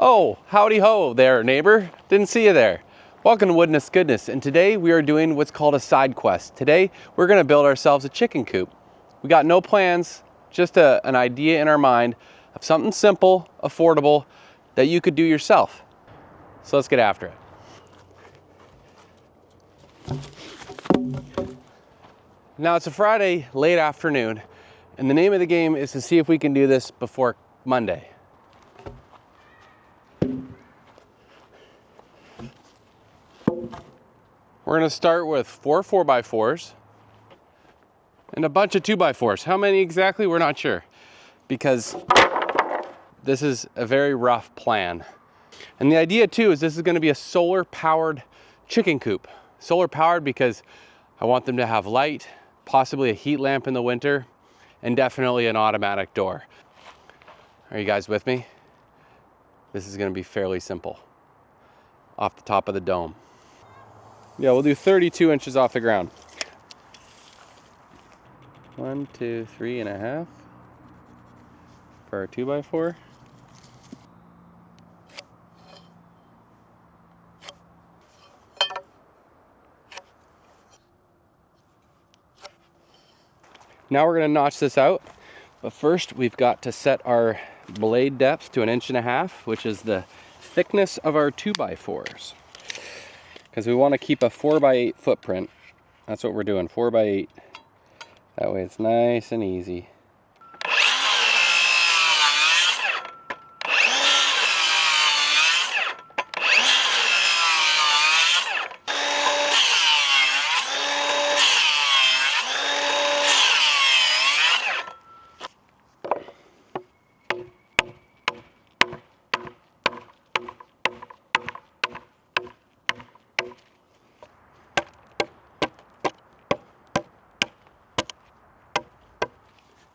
Oh, howdy ho there, neighbor. Didn't see you there. Welcome to Woodness Goodness, and today we are doing what's called a side quest. Today, we're gonna build ourselves a chicken coop. We got no plans, just an idea in our mind of something simple, affordable, that you could do yourself. So let's get after it. Now it's a Friday, late afternoon, and the name of the game is to see if we can do this before Monday. We're gonna start with 4 4x4s and a bunch of 2x4s. How many exactly? We're not sure, because this is a very rough plan. And the idea too is this is gonna be a solar powered chicken coop. Solar powered because I want them to have light, possibly a heat lamp in the winter, and definitely an automatic door. Are you guys with me? This is gonna be fairly simple. Off the top of the dome. Yeah, we'll do 32 inches off the ground. 1, 2, 3.5 for our 2x4. Now we're gonna notch this out, but first we've got to set our blade depth to 1.5 inches, which is the thickness of our 2x4s. Because we want to keep a 4x8 footprint. That's what we're doing, 4x8. That way it's nice and easy.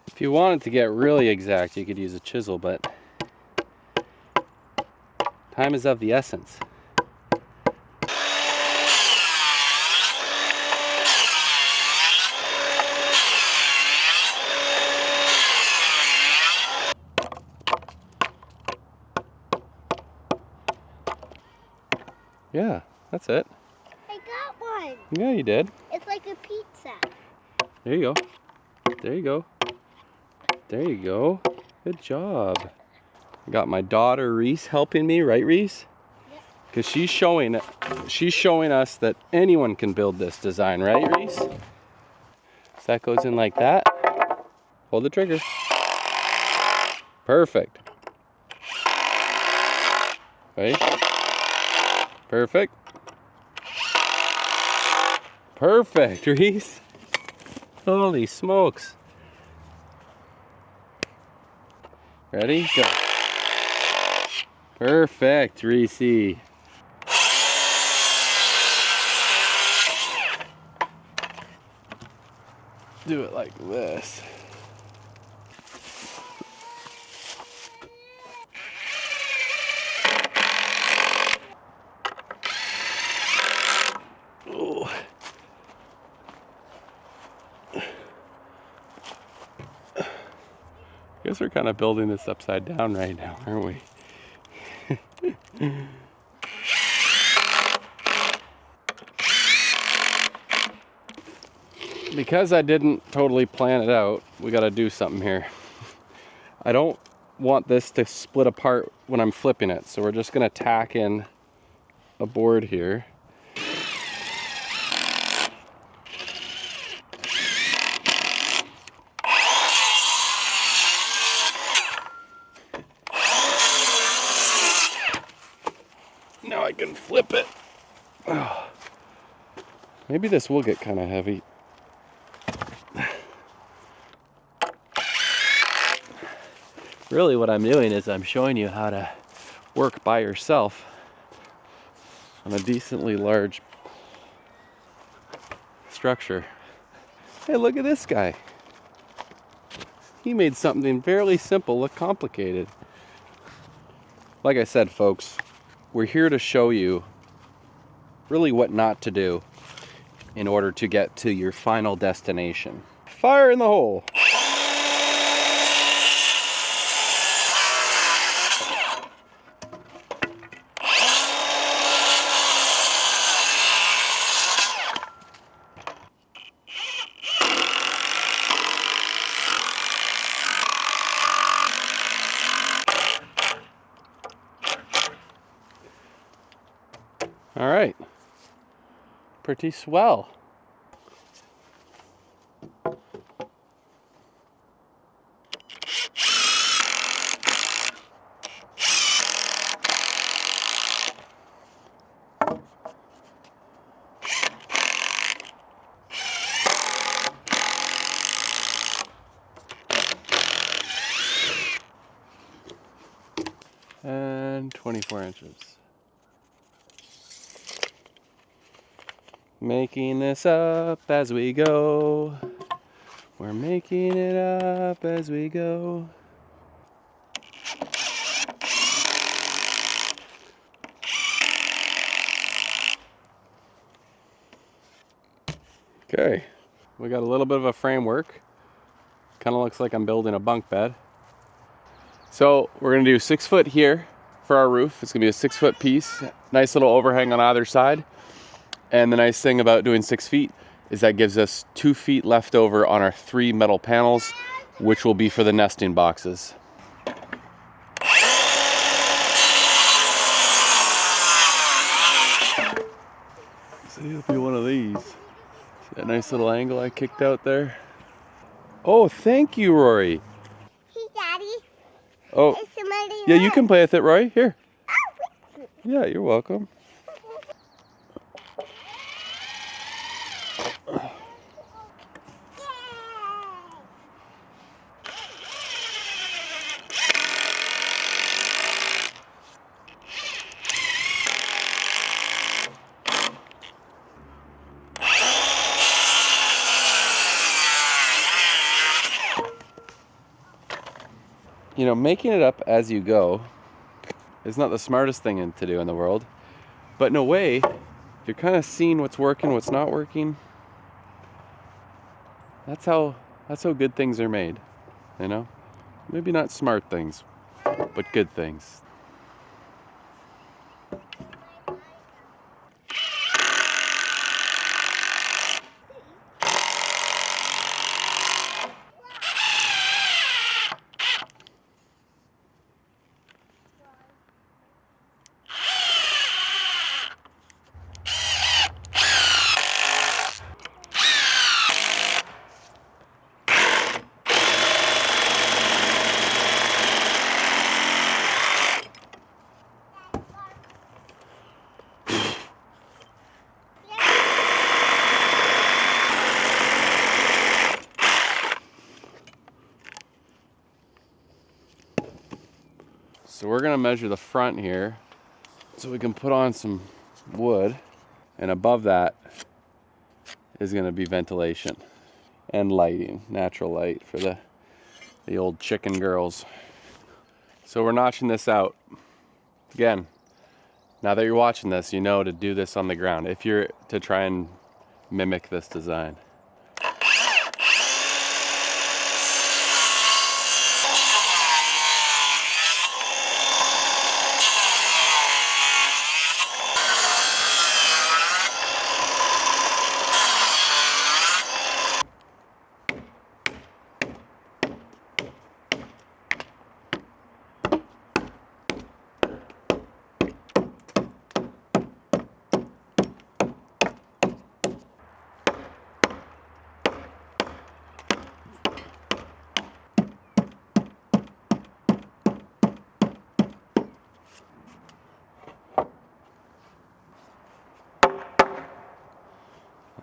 If you wanted to get really exact, you could use a chisel, but time is of the essence. Yeah, that's it. I got one. Yeah, you did. It's like a pizza. There you go. There you go. There you go. Good job. I got my daughter Reese helping me, right, Reese? Because she's showing us that anyone can build this design, right, Reese? So that goes in like that. Hold the trigger. Perfect. Right? Perfect. Perfect, Reese. Holy smokes. Ready? Go. Perfect, Reese. Do it like this. Oh. I guess we're kind of building this upside down right now, aren't we? Because I didn't totally plan it out, we got to do something here. I don't want this to split apart when I'm flipping it, so we're just going to tack in a board here. Now I can flip it. Oh. Maybe this will get kind of heavy. Really what I'm doing is I'm showing you how to work by yourself on a decently large structure. Hey, look at this guy. He made something fairly simple look complicated. Like I said, folks, we're here to show you really what not to do in order to get to your final destination. Fire in the hole. All right, pretty swell. And 24 inches. Making this up as we go. We're making it up as we go. Okay, we got a little bit of a framework. Kind of looks like I'm building a bunk bed. So we're gonna do 6 foot here for our roof. It's gonna be a 6 foot piece. Nice little overhang on either side. And the nice thing about doing 6 feet is that gives us 2 feet left over on our 3 metal panels, which will be for the nesting boxes. So it'll be one of these. See that nice little angle I kicked out there? Oh, thank you, Rory. Hey, Daddy. Oh, Is somebody yeah, you can play with it, Rory. Here. Oh, Yeah, you're welcome. You know, making it up as you go is not the smartest thing to do in the world, but in a way, you're kind of seeing what's working, what's not working. That's how good things are made, you know? Maybe not smart things, but good things. So we're gonna measure the front here so we can put on some wood, and above that is gonna be ventilation and lighting, natural light for the old chicken girls. So we're notching this out. Again, now that you're watching this, you know to do this on the ground if you're to try and mimic this design.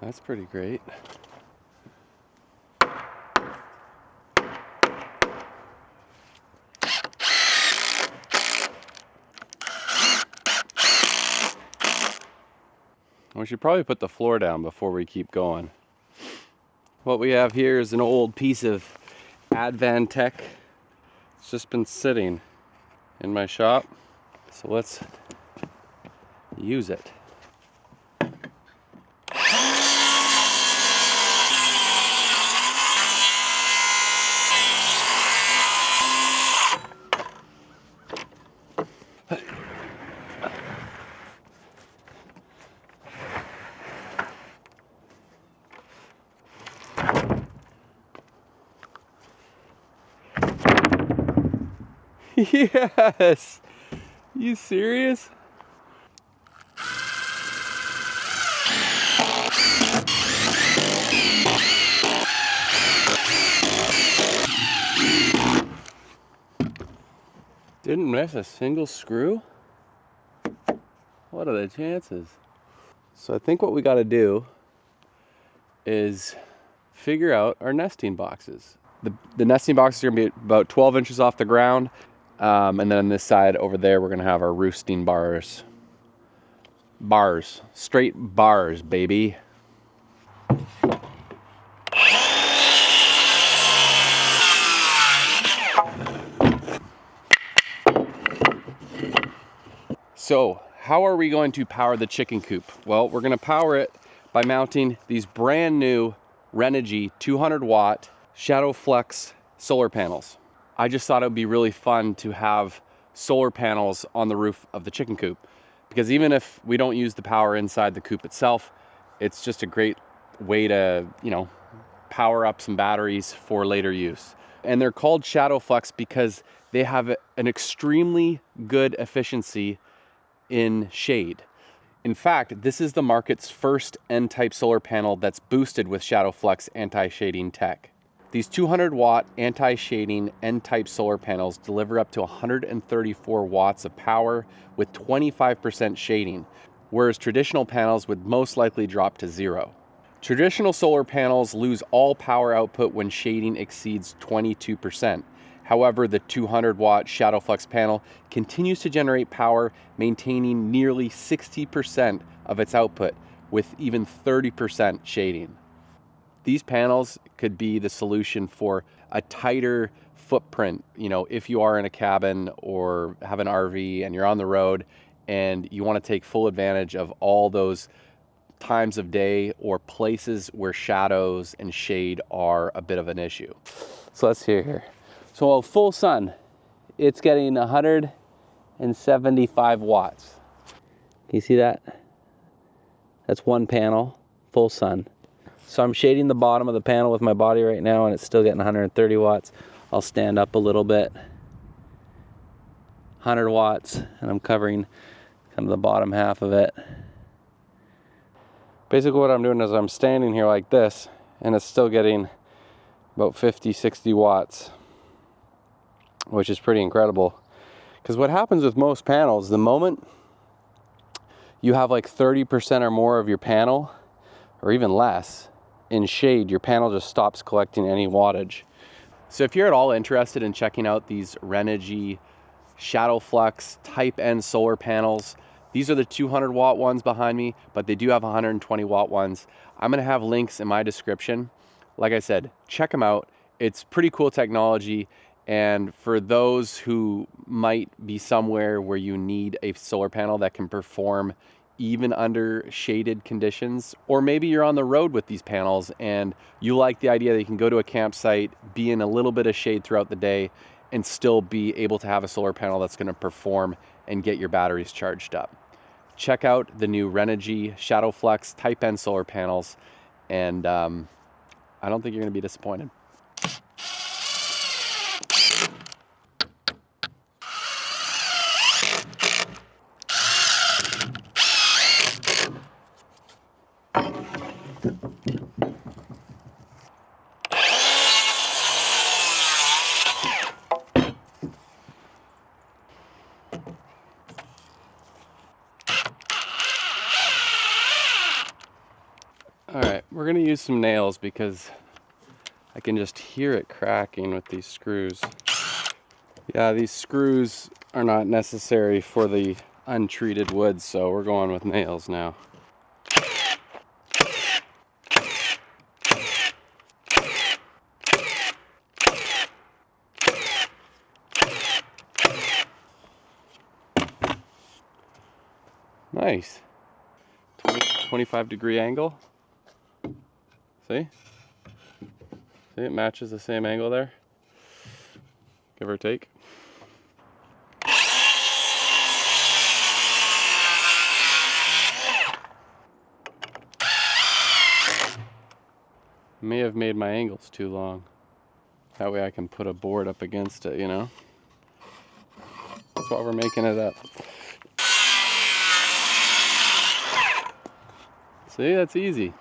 That's pretty great. We should probably put the floor down before we keep going. What we have here is an old piece of Advantech. It's just been sitting in my shop, so let's use it. Yes! You serious? Didn't miss a single screw? What are the chances? So I think what we got to do is figure out our nesting boxes. The nesting boxes are going to be about 12 inches off the ground. And then on this side over there, we're going to have our roosting bars. Bars. Straight bars, baby. So, how are we going to power the chicken coop? Well, we're going to power it by mounting these brand new Renogy 200 watt Shadow Flex solar panels. I just thought it would be really fun to have solar panels on the roof of the chicken coop, because even if we don't use the power inside the coop itself, it's just a great way to, power up some batteries for later use. And they're called Shadow Flex because they have an extremely good efficiency in shade. In fact, this is the market's first N-type solar panel that's boosted with Shadow Flex anti-shading tech. These 200 watt anti-shading N-type solar panels deliver up to 134 watts of power with 25% shading, whereas traditional panels would most likely drop to 0. Traditional solar panels lose all power output when shading exceeds 22%. However, the 200 watt Shadow Flex panel continues to generate power, maintaining nearly 60% of its output with even 30% shading. These panels could be the solution for a tighter footprint. If you are in a cabin or have an RV and you're on the road and you want to take full advantage of all those times of day or places where shadows and shade are a bit of an issue. So let's see here. So full sun, it's getting 175 watts. Can you see that? That's one panel, full sun. So I'm shading the bottom of the panel with my body right now and it's still getting 130 watts. I'll stand up a little bit, 100 watts, and I'm covering kind of the bottom half of it. Basically what I'm doing is I'm standing here like this and it's still getting about 50, 60 watts, which is pretty incredible. Because what happens with most panels, the moment you have like 30% or more of your panel, or even less, in shade, your panel just stops collecting any wattage. So if you're at all interested in checking out these Renogy Shadow Flex Type N solar panels, these are the 200 watt ones behind me, but they do have 120 watt ones. I'm gonna have links in my description. Like I said, check them out. It's pretty cool technology. And for those who might be somewhere where you need a solar panel that can perform even under shaded conditions, or maybe you're on the road with these panels and you like the idea that you can go to a campsite, be in a little bit of shade throughout the day, and still be able to have a solar panel that's gonna perform and get your batteries charged up. Check out the new Renogy Shadow Flex Type N solar panels, and I don't think you're gonna be disappointed. All right, we're gonna use some nails because I can just hear it cracking with these screws. Yeah, these screws are not necessary for the untreated wood, so we're going with nails now. Nice. 25-degree angle. See? See, it matches the same angle there. Give or take. May have made my angles too long. That way I can put a board up against it, That's why we're making it up. See, that's easy.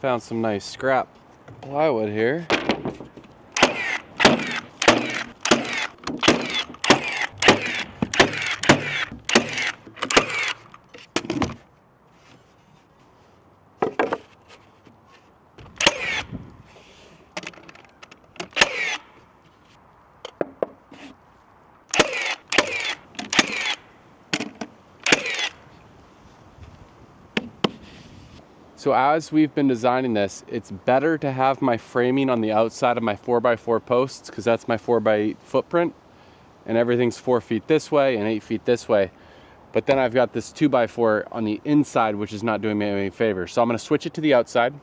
Found some nice scrap plywood here. So as we've been designing this, it's better to have my framing on the outside of my 4x4 posts, because that's my 4x8 footprint, and everything's 4 feet this way and 8 feet this way. But then I've got this 2x4 on the inside, which is not doing me any favor. So I'm gonna switch it to the outside.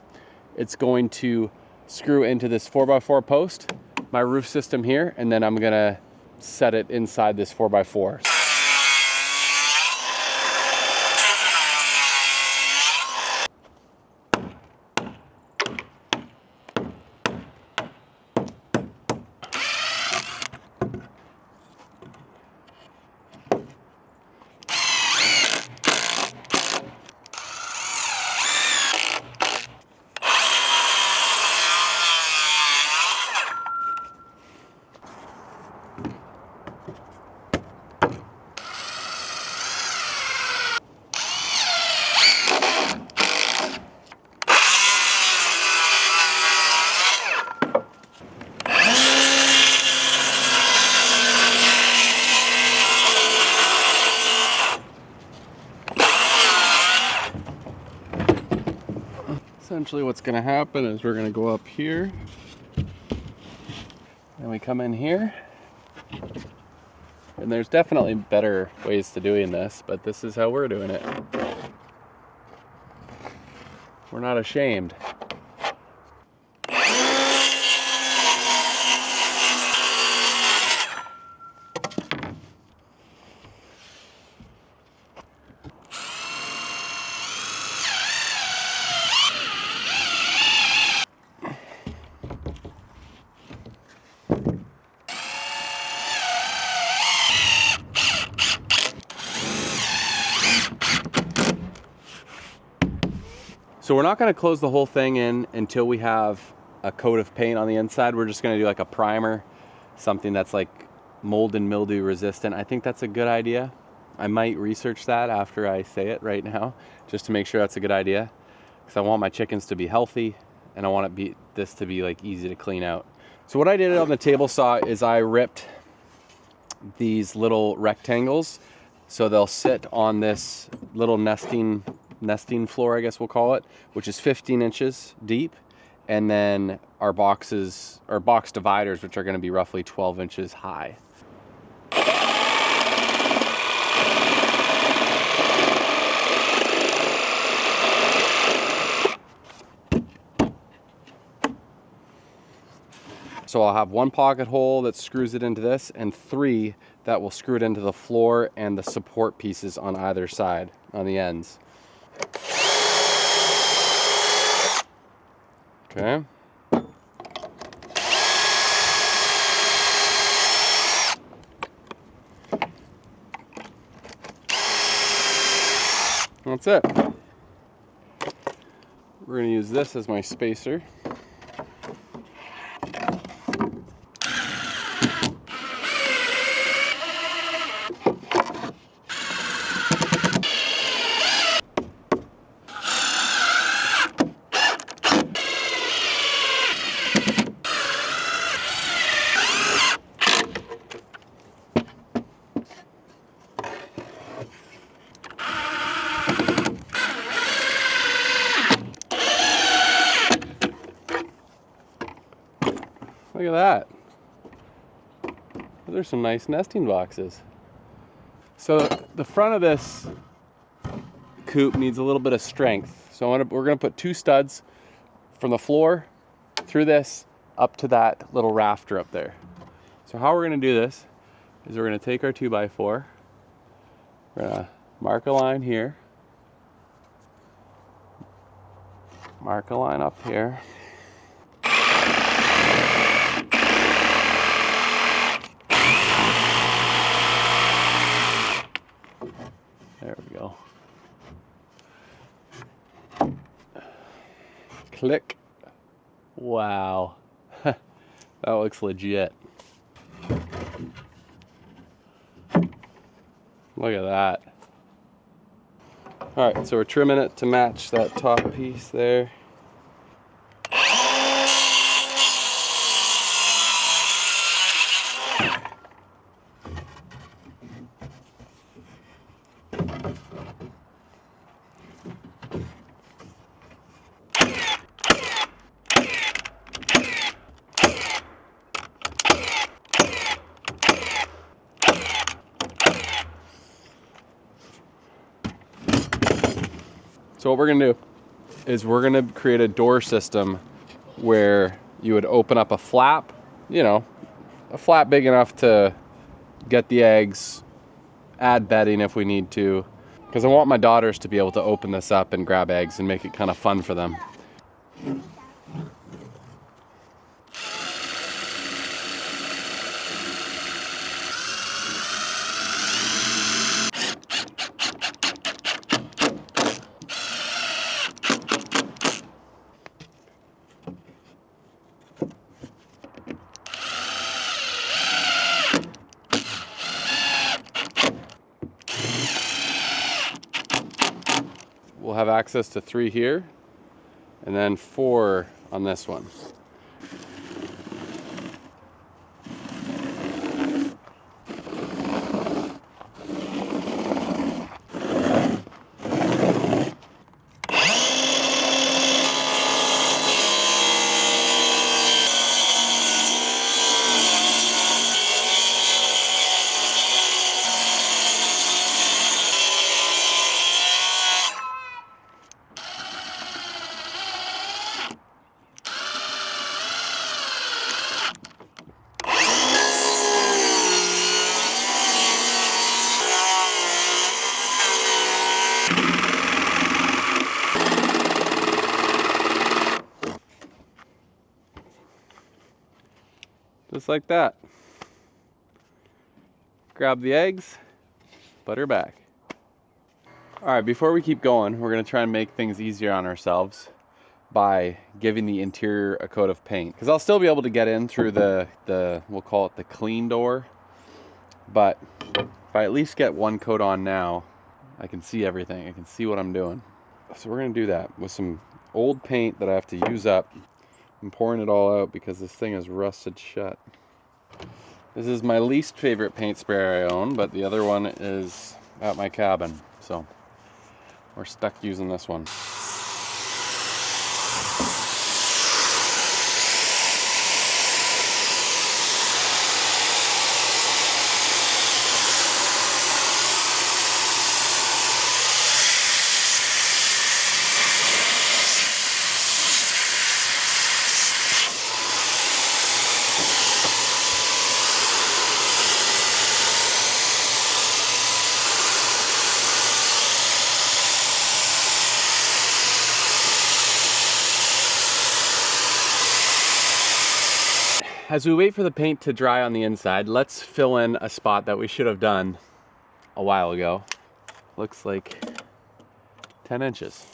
It's going to screw into this 4x4 post, my roof system here, and then I'm gonna set it inside this 4x4. Essentially what's gonna happen is we're gonna go up here, and we come in here, and there's definitely better ways to doing this, but this is how we're doing it. We're not ashamed. So we're not going to close the whole thing in until we have a coat of paint on the inside. We're just going to do like a primer, something that's like mold and mildew resistant. I think that's a good idea. I might research that after I say it right now, just to make sure that's a good idea, because I want my chickens to be healthy and I want this to be like easy to clean out. So what I did on the table saw is I ripped these little rectangles so they'll sit on this little nesting floor, I guess we'll call it, which is 15 inches deep, and then our box dividers, which are going to be roughly 12 inches high. So I'll have one pocket hole that screws it into this, and 3 that will screw it into the floor and the support pieces on either side, on the ends. Okay. That's it. We're going to use this as my spacer. Look at that. There's some nice nesting boxes. So the front of this coop needs a little bit of strength. So we're going to put 2 studs from the floor through this up to that little rafter up there. So how we're going to do this is we're going to take our 2x4. We're going to mark a line here. Mark a line up here. There we go. Click. Wow. That looks legit. Look at that. All right, so we're trimming it to match that top piece there. So what we're gonna do is we're gonna create a door system where you would open up a flap, you know, a flap big enough to get the eggs, add bedding if we need to, because I want my daughters to be able to open this up and grab eggs and make it kind of fun for them. We'll have access to 3 here and then 4 on this one. Just like that. Grab the eggs, put her back. All right, before we keep going, we're gonna try and make things easier on ourselves by giving the interior a coat of paint. Because I'll still be able to get in through the, we'll call it the clean door, but if I at least get one coat on now, I can see everything. I can see what I'm doing. So we're gonna do that with some old paint that I have to use up. I'm pouring it all out because this thing is rusted shut. This is my least favorite paint sprayer I own, but the other one is at my cabin, so we're stuck using this one. As we wait for the paint to dry on the inside, let's fill in a spot that we should have done a while ago. Looks like 10 inches.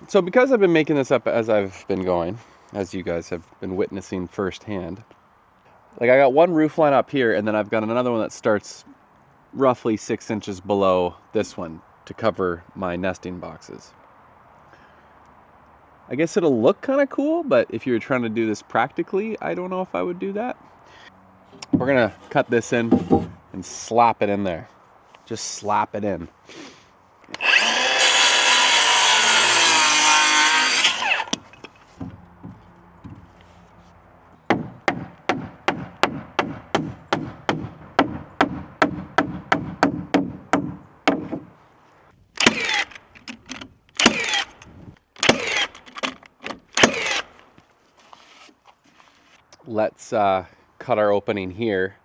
So because I've been making this up as I've been going, as you guys have been witnessing firsthand, like I got one roof line up here and then I've got another one that starts roughly 6 inches below this one to cover my nesting boxes. I guess it'll look kind of cool, but if you were trying to do this practically, I don't know if I would do that. We're gonna cut this in and slap it in there. Just slap it in. Let's cut our opening here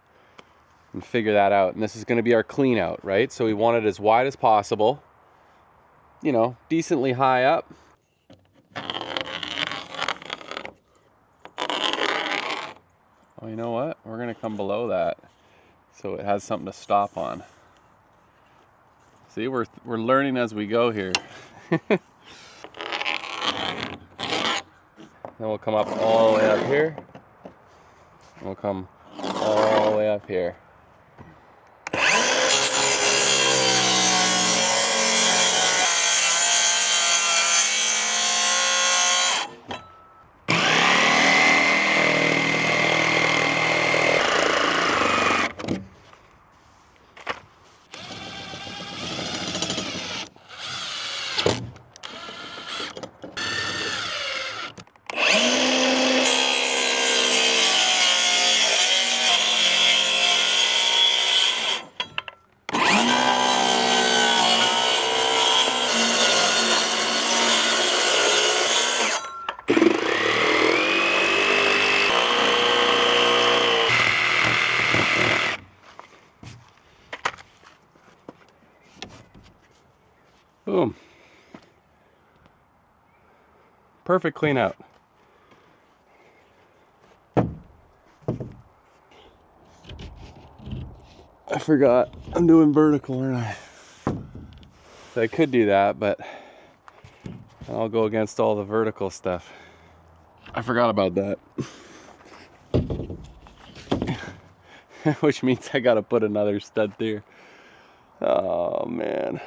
and figure that out. And this is gonna be our clean out, right? So we want it as wide as possible, you know, decently high up. Oh, you know what? We're gonna come below that so it has something to stop on. See, we're learning as we go here. Then we'll come up all the way up here. And we'll come all the way up here. Boom. Perfect clean out. I forgot I'm doing vertical, aren't I? So I could do that, but I'll go against all the vertical stuff. I forgot about that. Which means I gotta put another stud through. Oh man.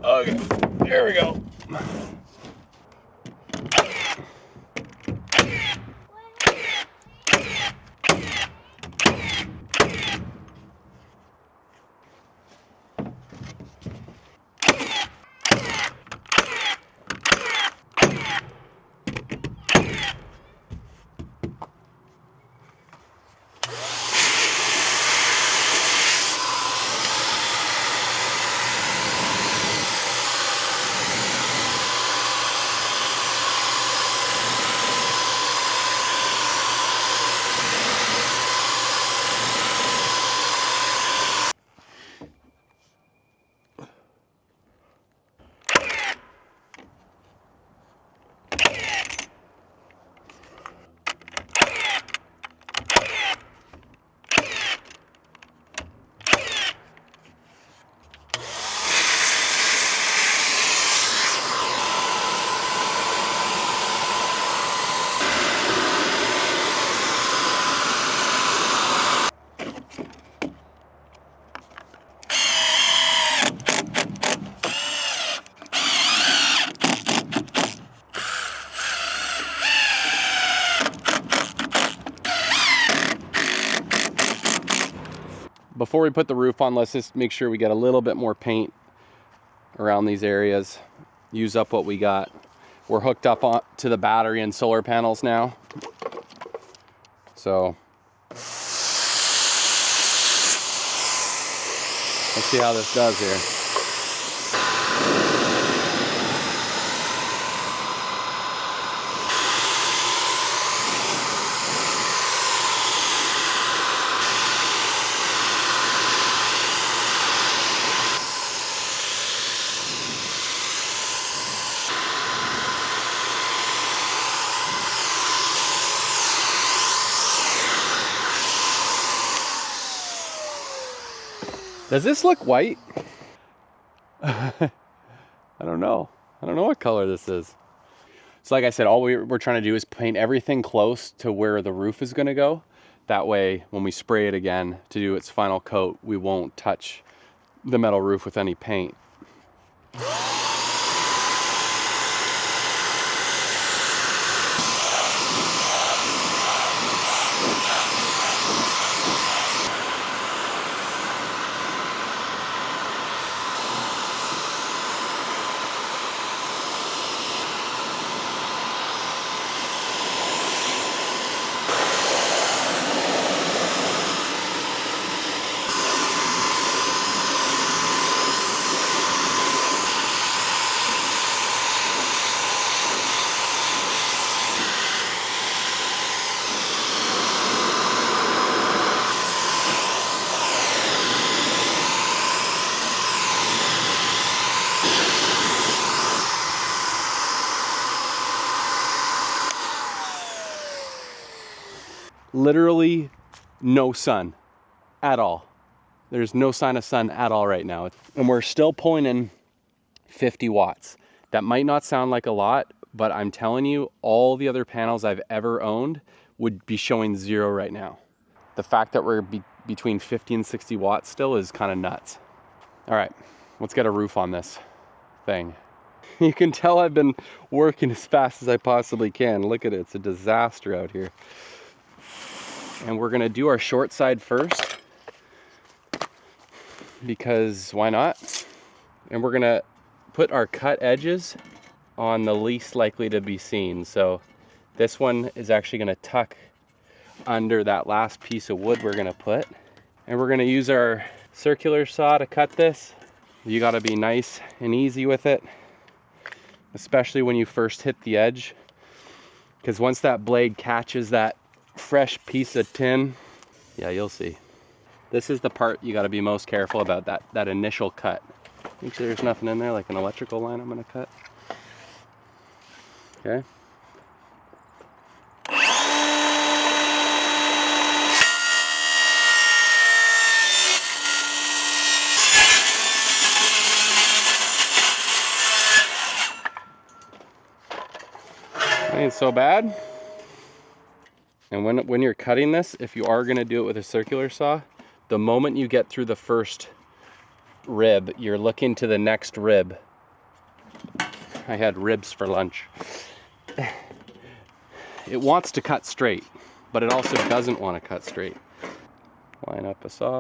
Okay, there we go. Before we put the roof on, let's just make sure we get a little bit more paint around these areas. Use up what we got. We're hooked up to the battery and solar panels now. So let's see how this does here. Does this look white? I don't know. I don't know what color this is. So like I said, all we're trying to do is paint everything close to where the roof is gonna go. That way, when we spray it again to do its final coat, we won't touch the metal roof with any paint. Literally no sun at all. There's no sign of sun at all right now. And we're still pulling in 50 watts. That might not sound like a lot, but I'm telling you, all the other panels I've ever owned would be showing 0 right now. The fact that we're between 50 and 60 watts still is kind of nuts. All right, let's get a roof on this thing. You can tell I've been working as fast as I possibly can. Look at it, it's a disaster out here. And we're gonna do our short side first, because why not? And we're gonna put our cut edges on the least likely to be seen. So this one is actually gonna tuck under that last piece of wood we're gonna put. And we're gonna use our circular saw to cut this. You gotta be nice and easy with it, especially when you first hit the edge, because once that blade catches that fresh piece of tin, yeah, you'll see. This is the part you got to be most careful about, that initial cut. Make sure there's nothing in there like an electrical line I'm going to cut. Okay. Ain't so bad. And when you're cutting this, if you are going to do it with a circular saw, the moment you get through the first rib, you're looking to the next rib. I had ribs for lunch. It wants to cut straight, but it also doesn't want to cut straight. Line up a saw.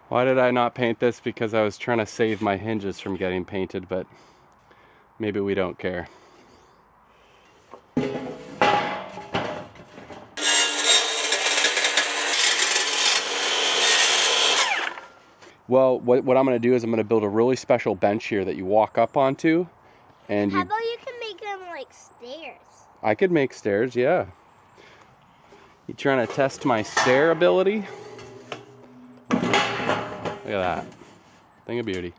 Why did I not paint this? Because I was trying to save my hinges from getting painted, but maybe we don't care. Well, what I'm going to do is I'm going to build a really special bench here that you walk up onto. And How about you can make them like stairs? I could make stairs, yeah. You trying to test my stair ability? Look at that. Thing of beauty.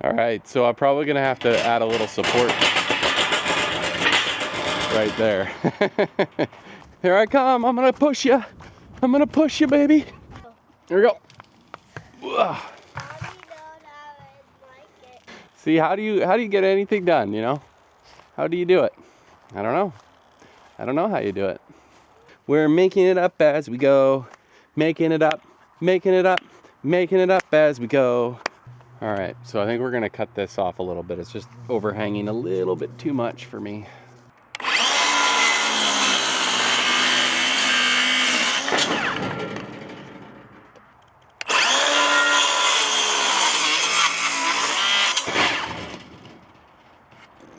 All right, so I'm probably gonna have to add a little support right there. Here I come, I'm gonna push you. I'm gonna push you, baby. Here we go. Ugh. See, how do you get anything done, you know? How do you do it? I don't know. I don't know how you do it. We're making it up as we go. Making it up, making it up, making it up as we go. All right, so I think we're gonna cut this off a little bit. It's just overhanging a little bit too much for me.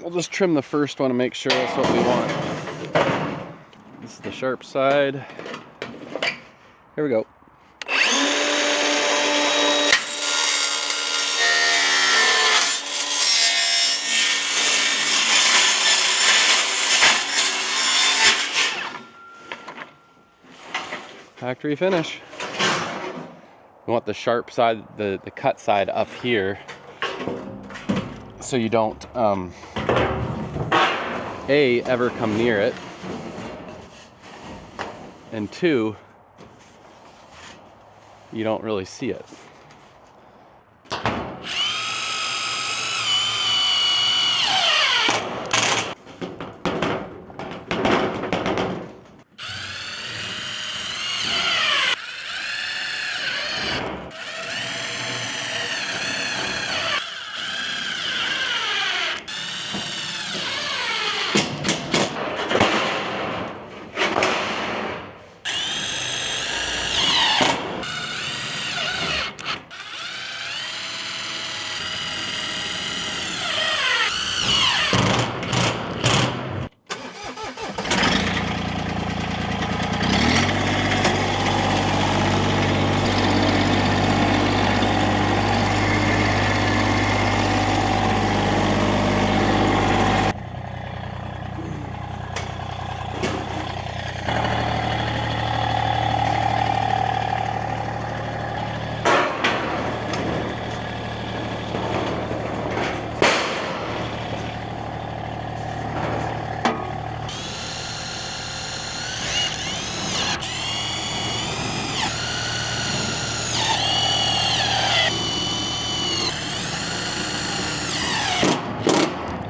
We'll just trim the first one to make sure that's what we want. This is the sharp side. Here we go. Factory finish. You want the sharp side, the cut side up here, so you don't A, ever come near it, and 2, you don't really see it.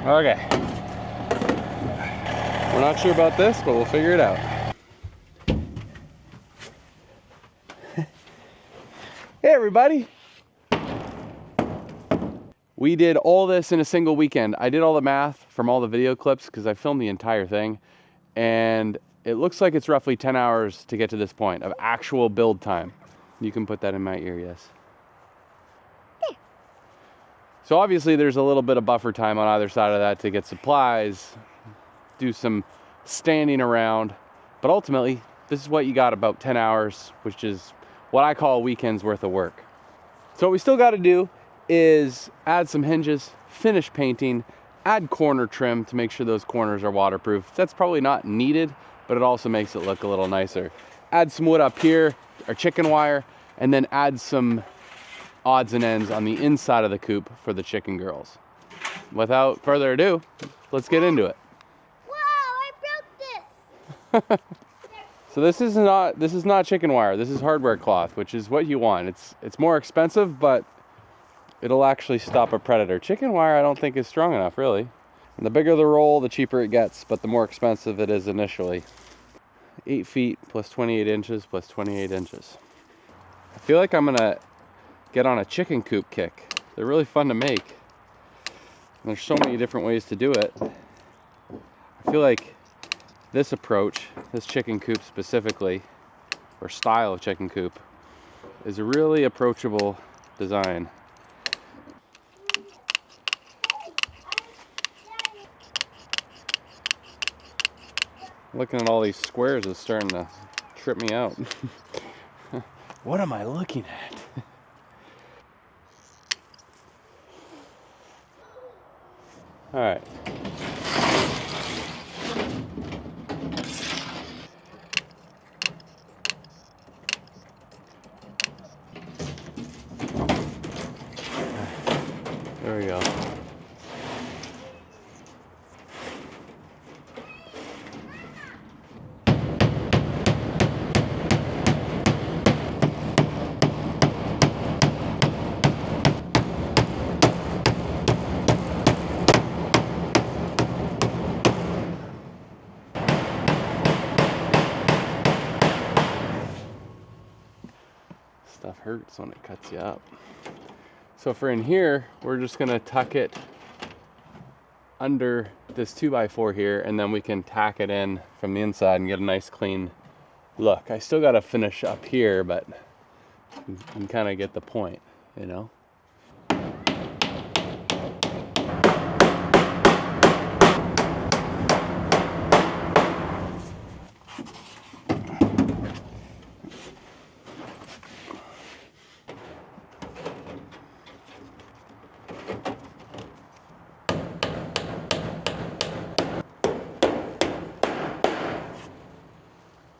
Okay. We're not sure about this, but we'll figure it out. Hey everybody! We did all this in a single weekend. I did all the math from all the video clips because I filmed the entire thing, and it looks like it's roughly 10 hours to get to this point of actual build time. You can put that in my ear, yes. So obviously there's a little bit of buffer time on either side of that to get supplies, do some standing around, but ultimately this is what you got, about 10 hours, which is what I call a weekend's worth of work. So what we still got to do is add some hinges, finish painting, add corner trim to make sure those corners are waterproof. That's probably not needed, but it also makes it look a little nicer. Add some wood up here, or chicken wire, and then add some odds and ends on the inside of the coop for the chicken girls. Without further ado, let's get into it. Wow, I broke this. So this is not chicken wire. This is hardware cloth, which is what you want. It's more expensive, but it'll actually stop a predator. Chicken wire I don't think is strong enough, really. And the bigger the roll, the cheaper it gets, but the more expensive it is initially. 8 feet plus 28 inches plus 28 inches. I feel like I'm gonna get on a chicken coop kick. They're really fun to make. And there's so many different ways to do it. I feel like this approach, this chicken coop specifically, or style of chicken coop, is a really approachable design. Looking at all these squares is starting to trip me out. What am I looking at? All right. There we go. Stuff hurts when it cuts you up. So for in here, we're just gonna tuck it under this 2x4 here, and then we can tack it in from the inside and get a nice clean look. I still gotta finish up here, but you can kind of get the point, you know?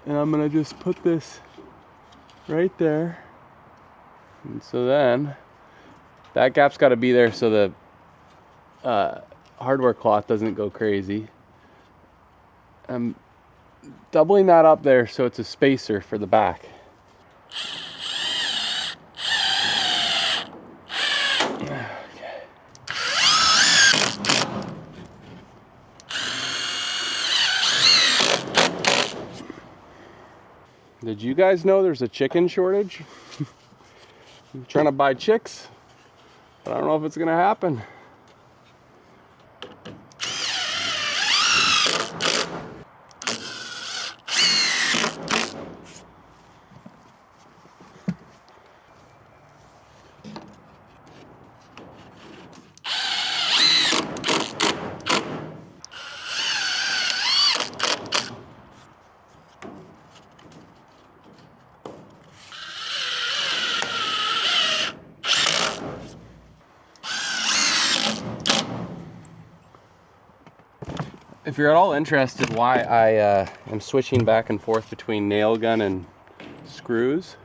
And I'm gonna just put this right there. And so then that gap's got to be there so the hardware cloth doesn't go crazy. I'm doubling that up there so it's a spacer for the back. Did you guys know there's a chicken shortage? I'm trying to buy chicks, but I don't know if it's gonna happen. If you're at all interested why I am switching back and forth between nail gun and screws,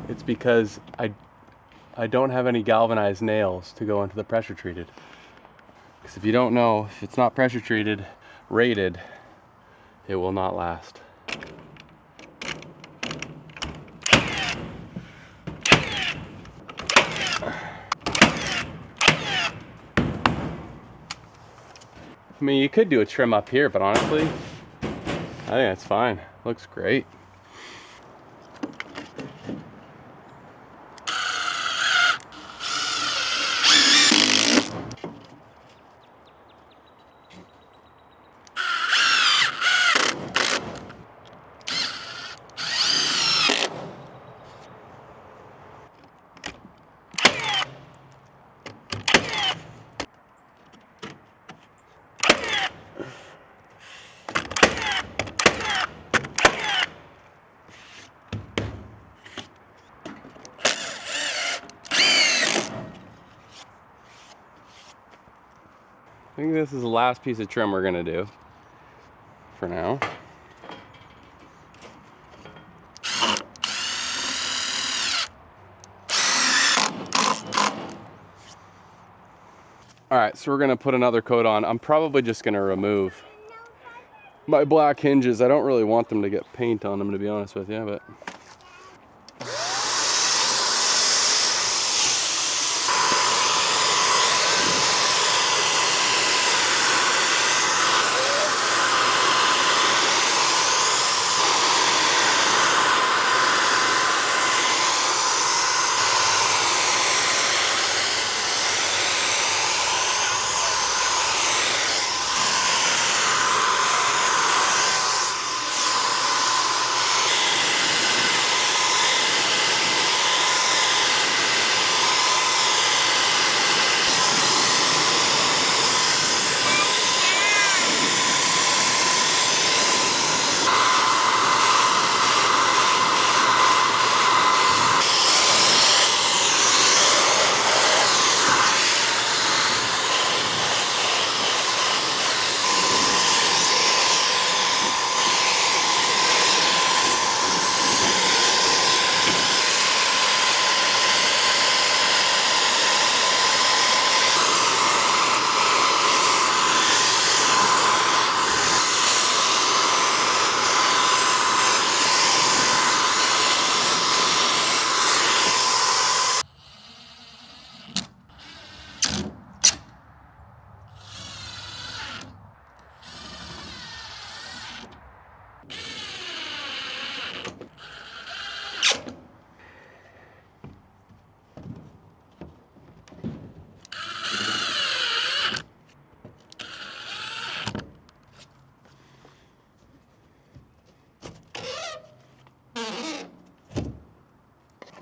it's because I don't have any galvanized nails to go into the pressure treated. Because if you don't know, if it's not pressure treated, rated, it will not last. I mean, you could do a trim up here, but honestly, I think that's fine. Looks great. I think this is the last piece of trim we're gonna do for now. All right, so we're gonna put another coat on. I'm probably just gonna remove my black hinges. I don't really want them to get paint on them, to be honest with you, but.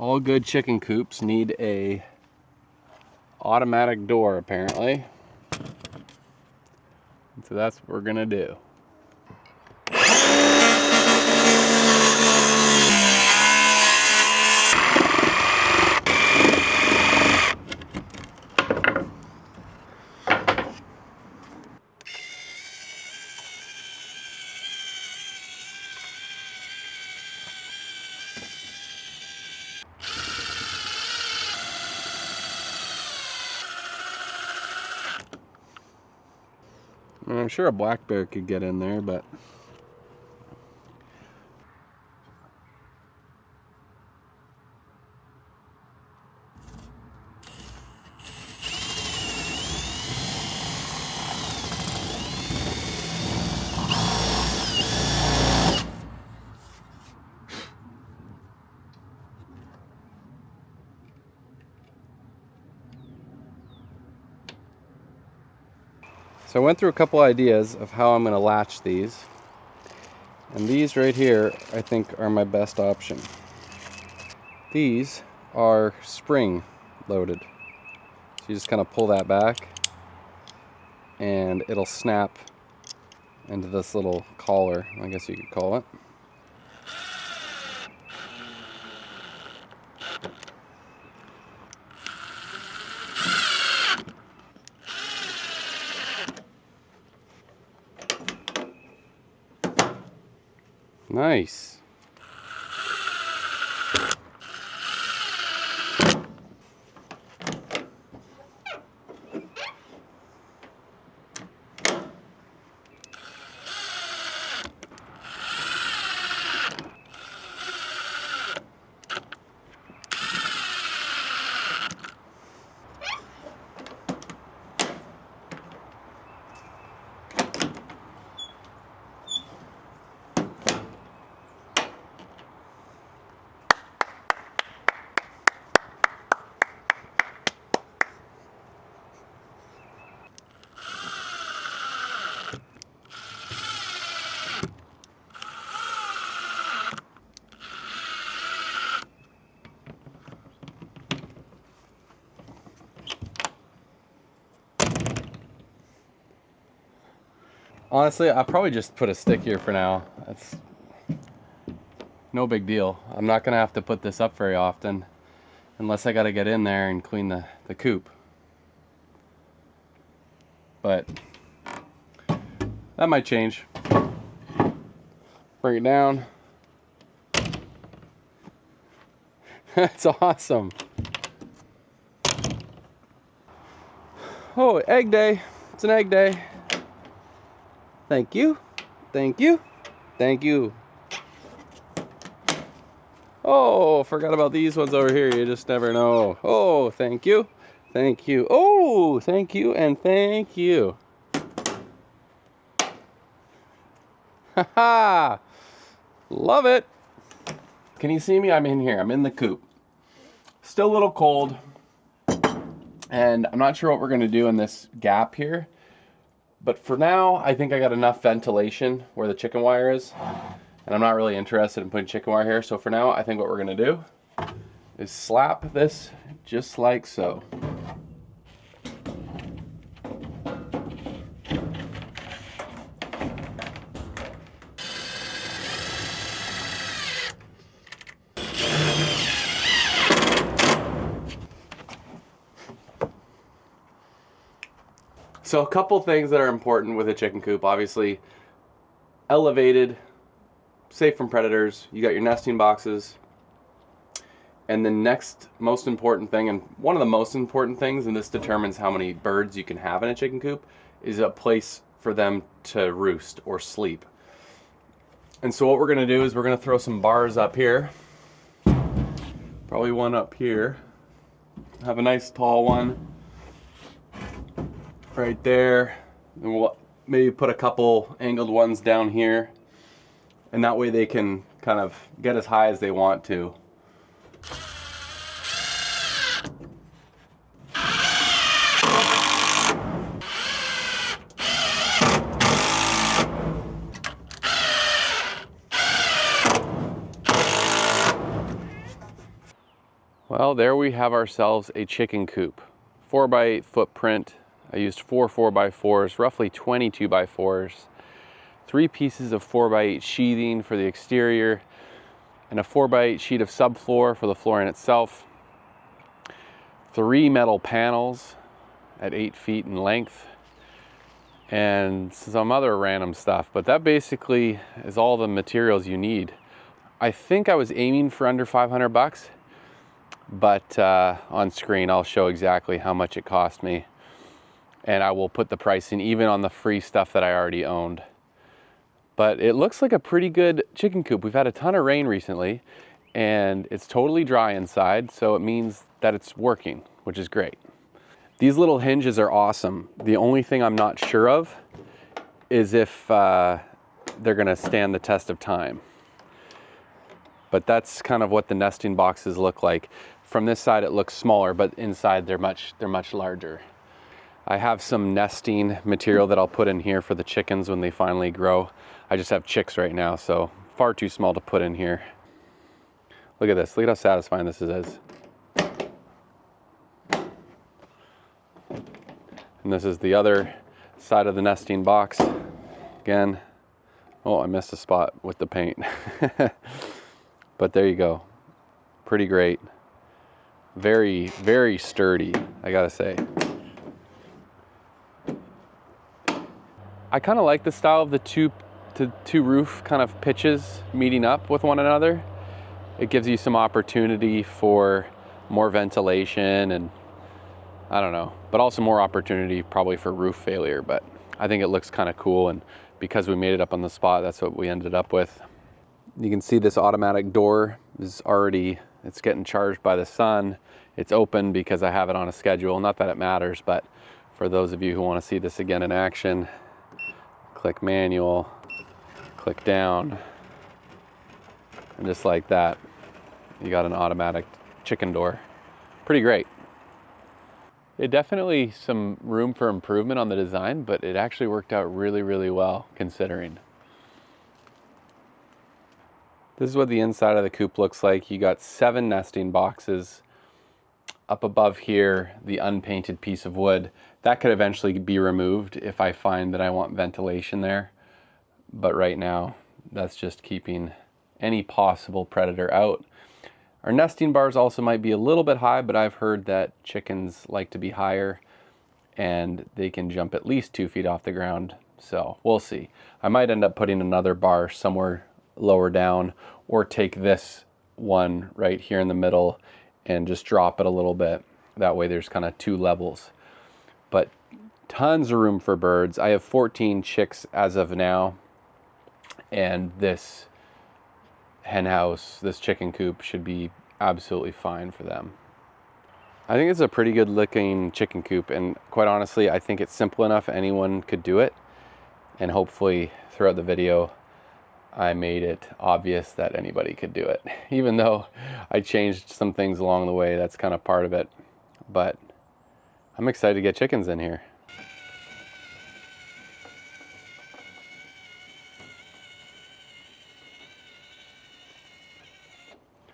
All good chicken coops need a automatic door, apparently. So that's what we're gonna do. I'm sure a black bear could get in there, but so I went through a couple ideas of how I'm going to latch these. And these right here, I think, are my best option. These are spring loaded. So you just kind of pull that back and it'll snap into this little collar, I guess you could call it. Nice. Honestly, I'll probably just put a stick here for now. That's no big deal. I'm not gonna have to put this up very often unless I gotta get in there and clean the coop. But that might change. Bring it down. That's awesome. Oh, egg day. It's an egg day. Thank you. Thank you. Thank you. Oh, forgot about these ones over here. You just never know. Oh, thank you. Thank you. Oh, thank you and thank you. Haha. Love it. Can you see me? I'm in here. I'm in the coop. Still a little cold. And I'm not sure what we're going to do in this gap here. But for now, I think I got enough ventilation where the chicken wire is. And I'm not really interested in putting chicken wire here. So for now, I think what we're going to do is slap this just like so. So a couple things that are important with a chicken coop. Obviously, elevated, safe from predators. You got your nesting boxes. And the next most important thing, and one of the most important things, and this determines how many birds you can have in a chicken coop, is a place for them to roost or sleep. And so what we're gonna do is we're gonna throw some bars up here. Probably one up here. Have a nice tall one right there, and we'll maybe put a couple angled ones down here, and that way they can kind of get as high as they want to. Well, there we have ourselves a chicken coop. 4x8 footprint. I used 4x4s, roughly 20 2x4s. 3 pieces of 4x8 sheathing for the exterior, and a 4x8 sheet of subfloor for the flooring itself. 3 metal panels at 8 feet in length, and some other random stuff, but that basically is all the materials you need. I think I was aiming for under 500 bucks, but on screen I'll show exactly how much it cost me, and I will put the pricing even on the free stuff that I already owned. But it looks like a pretty good chicken coop. We've had a ton of rain recently, and it's totally dry inside, so it means that it's working, which is great. These little hinges are awesome. The only thing I'm not sure of is if they're gonna stand the test of time. But that's kind of what the nesting boxes look like. From this side it looks smaller, but inside they're much larger. I have some nesting material that I'll put in here for the chickens when they finally grow. I just have chicks right now, so far too small to put in here. Look at this, look at how satisfying this is. And this is the other side of the nesting box. Again, oh, I missed a spot with the paint. But there you go, pretty great. Very, very sturdy, I gotta say. I kind of like the style of the two roof kind of pitches meeting up with one another. It gives you some opportunity for more ventilation and I don't know, but also more opportunity probably for roof failure, but I think it looks kind of cool, and because we made it up on the spot, that's what we ended up with. You can see this automatic door is already, it's getting charged by the sun. It's open because I have it on a schedule. Not that it matters, but for those of you who want to see this again in action, click manual, click down, and just like that, you got an automatic chicken door. Pretty great. It definitely some room for improvement on the design, but it actually worked out really, really well considering. This is what the inside of the coop looks like. You got 7 nesting boxes. Up above here, the unpainted piece of wood. That could eventually be removed if I find that I want ventilation there. But right now, that's just keeping any possible predator out. Our nesting bars also might be a little bit high, but I've heard that chickens like to be higher and they can jump at least 2 feet off the ground. So we'll see. I might end up putting another bar somewhere lower down, or take this one right here in the middle and just drop it a little bit. That way there's kind of 2 levels. But tons of room for birds. I have 14 chicks as of now, and this hen house, this chicken coop should be absolutely fine for them. I think it's a pretty good looking chicken coop, and quite honestly I think it's simple enough anyone could do it, and hopefully throughout the video I made it obvious that anybody could do it. Even though I changed some things along the way, that's kind of part of it. But I'm excited to get chickens in here.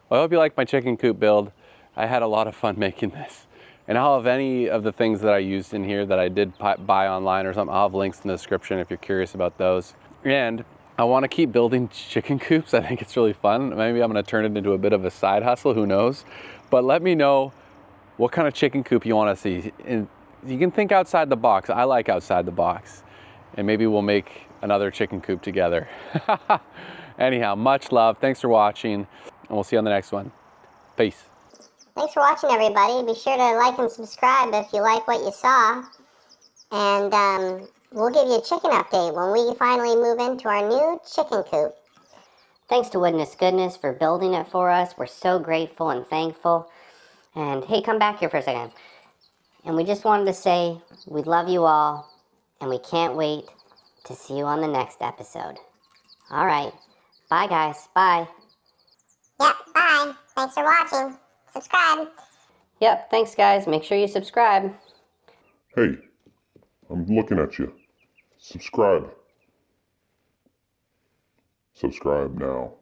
Well, I hope you like my chicken coop build. I had a lot of fun making this. And I'll have any of the things that I used in here that I did buy online or something. I'll have links in the description if you're curious about those. And I want to keep building chicken coops. I think it's really fun. Maybe I'm going to turn it into a bit of a side hustle, who knows. But let me know what kind of chicken coop you want to see. And you can think outside the box. I like outside the box. And maybe we'll make another chicken coop together. Anyhow, much love. Thanks for watching. And we'll see you on the next one. Peace. Thanks for watching, everybody. Be sure to like and subscribe if you like what you saw. And we'll give you a chicken update when we finally move into our new chicken coop. Thanks to Woodness Goodness for building it for us. We're so grateful and thankful. And hey, come back here for a second. And we just wanted to say we love you all, and we can't wait to see you on the next episode. All right. Bye, guys. Bye. Yep, bye. Thanks for watching. Subscribe. Yep, thanks, guys. Make sure you subscribe. Hey, I'm looking at you. Subscribe. Subscribe now.